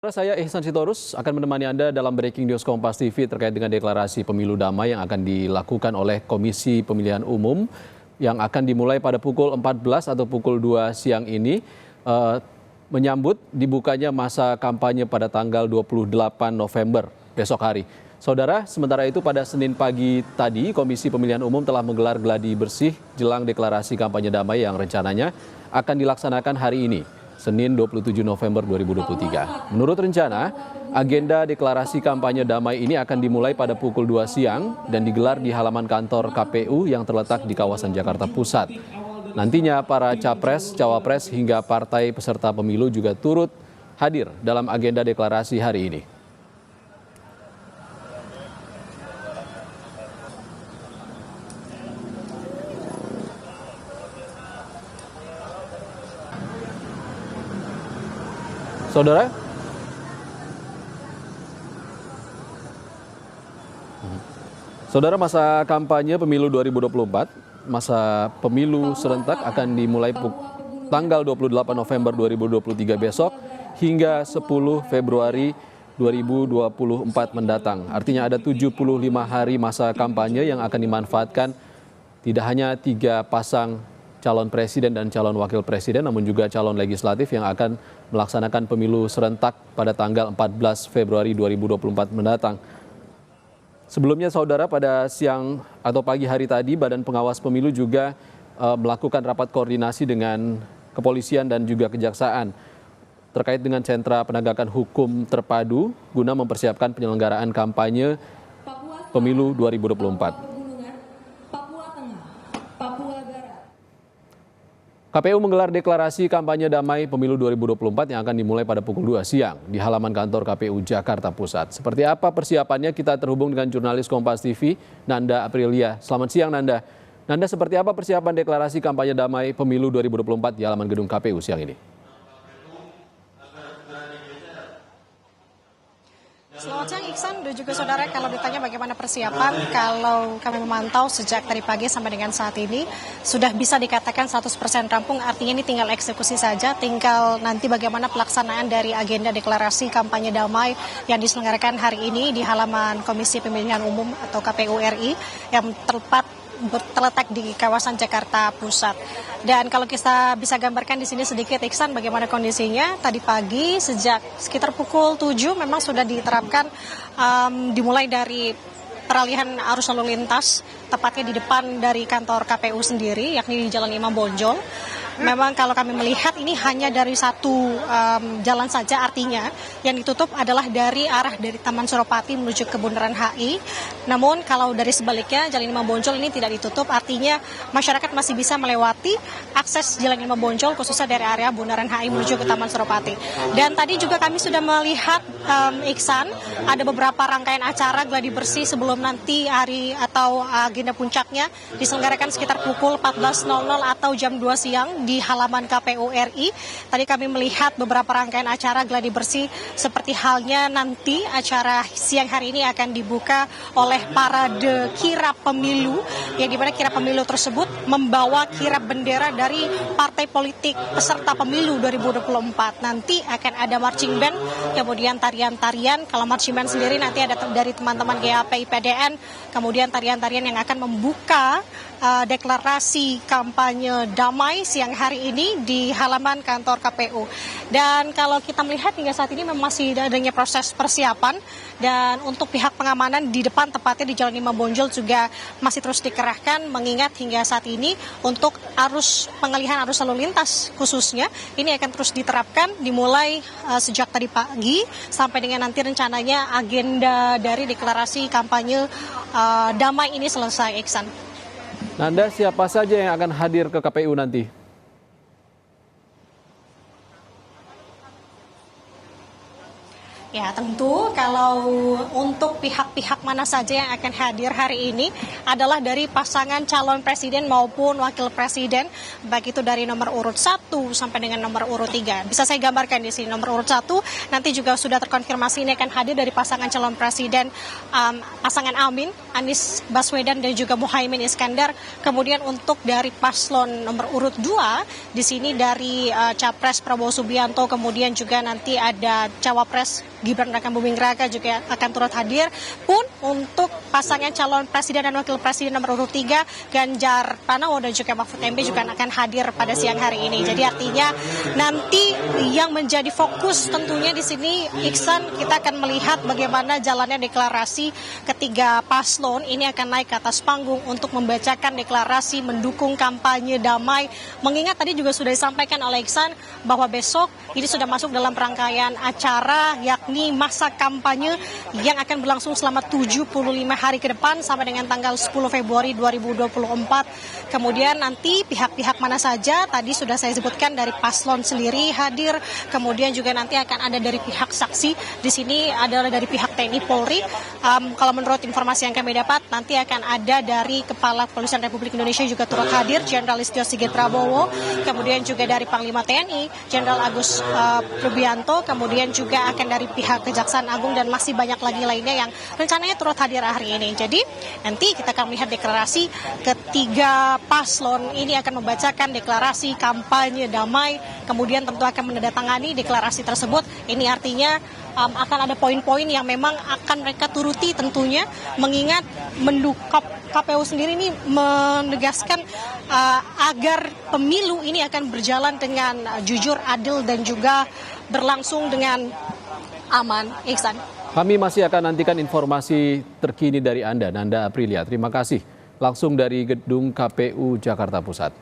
Saya Ihsan Sitorus akan menemani Anda dalam Breaking News Kompas TV terkait dengan deklarasi pemilu damai yang akan dilakukan oleh Komisi Pemilihan Umum yang akan dimulai pada pukul 14 atau pukul 2 siang ini menyambut dibukanya masa kampanye pada tanggal 28 November besok hari. Saudara, sementara itu pada Senin pagi tadi Komisi Pemilihan Umum telah menggelar gladi bersih jelang deklarasi kampanye damai yang rencananya akan dilaksanakan hari ini, Senin 27 November 2023. Menurut rencana, agenda deklarasi kampanye damai ini akan dimulai pada pukul 2 siang dan digelar di halaman kantor KPU yang terletak di kawasan Jakarta Pusat. Nantinya para capres, cawapres hingga partai peserta pemilu juga turut hadir dalam agenda deklarasi hari ini. Saudara, masa kampanye pemilu 2024, masa pemilu serentak akan dimulai tanggal 28 November 2023 besok hingga 10 Februari 2024 mendatang. Artinya ada 75 hari masa kampanye yang akan dimanfaatkan tidak hanya 3 pasang calon presiden dan calon wakil presiden, namun juga calon legislatif yang akan melaksanakan pemilu serentak pada tanggal 14 Februari 2024 mendatang. Sebelumnya, saudara, pada siang atau pagi hari tadi, Badan Pengawas Pemilu juga melakukan rapat koordinasi dengan kepolisian dan juga kejaksaan terkait dengan sentra penegakan hukum terpadu guna mempersiapkan penyelenggaraan kampanye pemilu 2024. KPU menggelar deklarasi kampanye damai pemilu 2024 yang akan dimulai pada pukul 2 siang di halaman kantor KPU Jakarta Pusat. Seperti apa persiapannya, kita terhubung dengan jurnalis Kompas TV, Nanda Aprilia. Selamat siang, Nanda. Nanda, seperti apa persiapan deklarasi kampanye damai pemilu 2024 di halaman gedung KPU siang ini? Selamat siang Iksan dan juga saudara, kalau ditanya bagaimana persiapan, kalau kami memantau sejak tadi pagi sampai dengan saat ini sudah bisa dikatakan 100% rampung, artinya ini tinggal eksekusi saja, tinggal nanti bagaimana pelaksanaan dari agenda deklarasi kampanye damai yang diselenggarakan hari ini di halaman Komisi Pemilihan Umum atau KPU RI yang terletak di kawasan Jakarta Pusat. Dan kalau kita bisa gambarkan di sini sedikit, Iksan, bagaimana kondisinya tadi pagi sejak sekitar pukul 7 memang sudah diterapkan dimulai dari peralihan arus lalu lintas tepatnya di depan dari kantor KPU sendiri, yakni di Jalan Imam Bonjol. Memang kalau kami melihat ini hanya dari satu jalan saja, artinya yang ditutup adalah dari arah dari Taman Suropati menuju ke Bundaran HI. Namun kalau dari sebaliknya Jalan Imam Bonjol ini tidak ditutup, artinya masyarakat masih bisa melewati akses Jalan Imam Bonjol khususnya dari area Bundaran HI menuju ke Taman Suropati. Dan tadi juga kami sudah melihat Iksan, ada beberapa rangkaian acara gladi bersih sebelum nanti hari atau agenda puncaknya diselenggarakan sekitar pukul 14.00 atau jam 2 siang di halaman KPU RI. Tadi kami melihat beberapa rangkaian acara gladi bersih seperti halnya nanti acara siang hari ini akan dibuka oleh parade kirap pemilu, yang dimana kirap pemilu tersebut membawa kirap bendera dari partai politik peserta pemilu 2024. Nanti akan ada marching band, kemudian tarian-tarian. Kalau marching band sendiri nanti ada dari teman-teman GAP IPDN, kemudian tarian-tarian yang akan membuka deklarasi kampanye damai siang hari ini di halaman kantor KPU. Dan kalau kita melihat hingga saat ini memang masih adanya proses persiapan, dan untuk pihak pengamanan di depan tepatnya di Jalan Imam Bonjol juga masih terus dikerahkan, mengingat hingga saat ini untuk pengalihan arus lalu lintas khususnya ini akan terus diterapkan dimulai sejak tadi pagi sampai dengan nanti rencananya agenda dari deklarasi kampanye damai ini selesai, Iksan. Nanda, siapa saja yang akan hadir ke KPU nanti? Ya, tentu kalau untuk pihak-pihak mana saja yang akan hadir hari ini adalah dari pasangan calon presiden maupun wakil presiden, baik itu dari nomor urut 1 sampai dengan nomor urut 3. Bisa saya gambarkan di sini nomor urut 1 nanti juga sudah terkonfirmasi ini akan hadir dari pasangan calon presiden pasangan Amin, Anies Baswedan dan juga Muhaimin Iskandar. Kemudian untuk dari paslon nomor urut 2 di sini dari Capres Prabowo Subianto, kemudian juga nanti ada Cawapres Gibran Raka Buming Raka juga akan turut hadir. Pun untuk pasangan calon presiden dan wakil presiden nomor urut 3 Ganjar Pranowo dan juga Mahfud MD juga akan hadir pada siang hari ini. Jadi artinya nanti yang menjadi fokus tentunya di sini Iksan, kita akan melihat bagaimana jalannya deklarasi ketiga paslon ini akan naik ke atas panggung untuk membacakan deklarasi mendukung kampanye damai. Mengingat tadi juga sudah disampaikan oleh Iksan bahwa besok ini sudah masuk dalam rangkaian acara yakni masa kampanye yang akan berlangsung selama 75 hari ke depan sampai dengan tanggal 10 Februari 2024. Kemudian nanti pihak-pihak mana saja tadi sudah saya sebutkan dari paslon sendiri hadir, kemudian juga nanti akan ada dari pihak saksi. Di sini adalah dari pihak TNI Polri. Kalau menurut informasi yang kami dapat nanti akan ada dari Kepala Kepolisian Republik Indonesia juga turut hadir, Jenderal Listio Sigit Prabowo, kemudian juga dari Panglima TNI Jenderal Agus Rubianto, kemudian juga akan dari pihak Kejaksaan Agung dan masih banyak lagi lainnya yang rencananya turut hadir hari ini. Jadi nanti kita akan melihat deklarasi ketiga paslon ini akan membacakan deklarasi kampanye damai, kemudian tentu akan menandatangani deklarasi tersebut. Ini artinya akan ada poin-poin yang memang akan mereka turuti tentunya, mengingat KPU sendiri ini menegaskan agar pemilu ini akan berjalan dengan jujur, adil dan juga berlangsung dengan aman. Iksan. Kami masih akan nantikan informasi terkini dari Anda, Nanda Aprilia. Terima kasih. Langsung dari Gedung KPU Jakarta Pusat.